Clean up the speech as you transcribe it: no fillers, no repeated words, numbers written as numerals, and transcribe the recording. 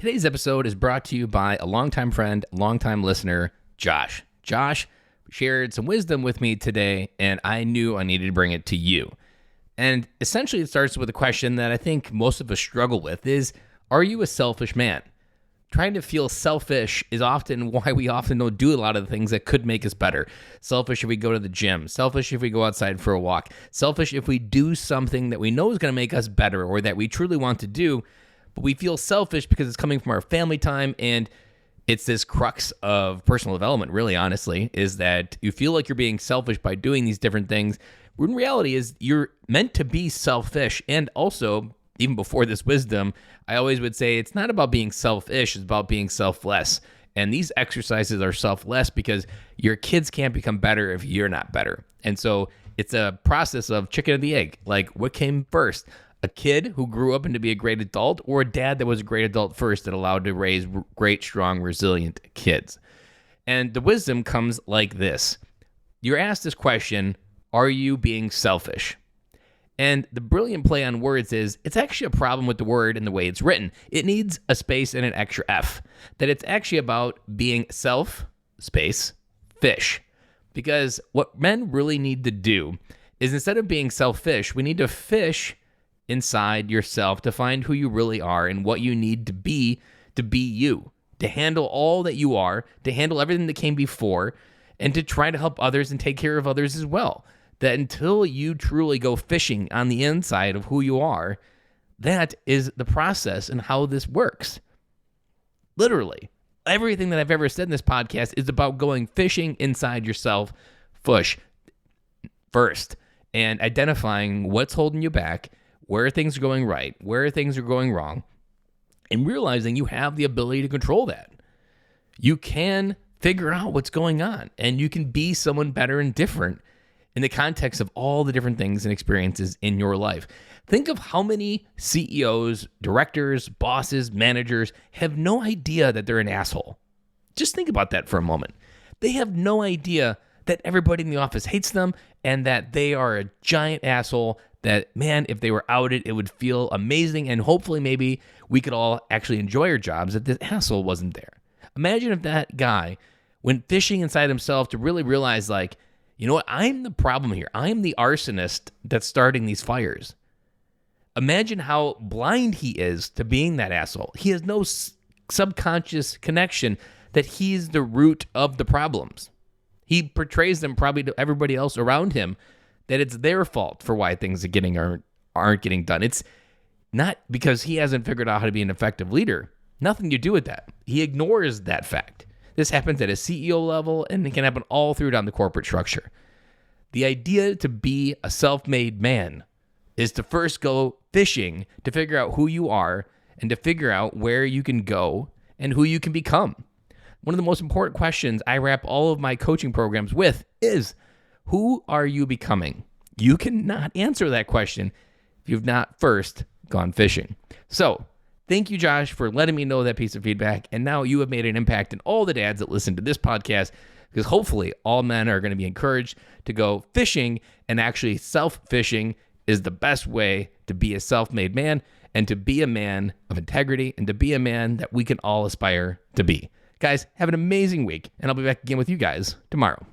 Today's episode is brought to you by a longtime friend, longtime listener, Josh. Josh shared some wisdom with me today, and I knew I needed to bring it to you. And essentially, it starts with a question that I think most of us struggle with is, are you a selfish man? Trying to feel selfish is often why we often don't do a lot of the things that could make us better. Selfish if we go to the gym. Selfish if we go outside for a walk. Selfish if we do something that we know is going to make us better or that we truly want to do, but we feel selfish because it's coming from our family time, and it's this crux of personal development, really, honestly, is that you feel like you're being selfish by doing these different things. When reality is you're meant to be selfish. And also, even before this wisdom, I always would say it's not about being selfish, it's about being selfless. And these exercises are selfless because your kids can't become better if you're not better. And so it's a process of chicken and the egg. Like, what came first? A kid who grew up into be a great adult, or a dad that was a great adult first that allowed to raise great, strong, resilient kids? And the wisdom comes like this. You're asked this question, are you being selfish? And the brilliant play on words is it's actually a problem with the word and the way it's written. It needs a space and an extra F. That it's actually about being self, space, fish. Because what men really need to do is, instead of being selfish, we need to fish inside yourself to find who you really are and what you need to be you, to handle all that you are, to handle everything that came before, and to try to help others and take care of others as well. That until you truly go fishing on the inside of who you are, that is the process and how this works. Literally, everything that I've ever said in this podcast is about going fishing inside yourself first and identifying what's holding you back, where things are going right, where things are going wrong, and realizing you have the ability to control that. You can figure out what's going on, and you can be someone better and different in the context of all the different things and experiences in your life. Think of how many CEOs, directors, bosses, managers have no idea that they're an asshole. Just think about that for a moment. They have no idea that everybody in the office hates them and that they are a giant asshole, that, man, if they were outed, it would feel amazing, and hopefully maybe we could all actually enjoy our jobs if this asshole wasn't there. Imagine if that guy went fishing inside himself to really realize, like, you know what, I'm the problem here. I'm the arsonist that's starting these fires. Imagine how blind he is to being that asshole. He has no subconscious connection that he's the root of the problems. He portrays them probably to everybody else around him that it's their fault for why things aren't getting done. It's not because he hasn't figured out how to be an effective leader. Nothing to do with that. He ignores that fact. This happens at a CEO level, and it can happen all through down the corporate structure. The idea to be a self-made man is to first go fishing to figure out who you are and to figure out where you can go and who you can become. One of the most important questions I wrap all of my coaching programs with is, who are you becoming? You cannot answer that question if you've not first gone fishing. So, thank you, Josh, for letting me know that piece of feedback. And now you have made an impact in all the dads that listen to this podcast, because hopefully all men are going to be encouraged to go fishing, and actually self-fishing is the best way to be a self-made man and to be a man of integrity and to be a man that we can all aspire to be. Guys, have an amazing week, and I'll be back again with you guys tomorrow.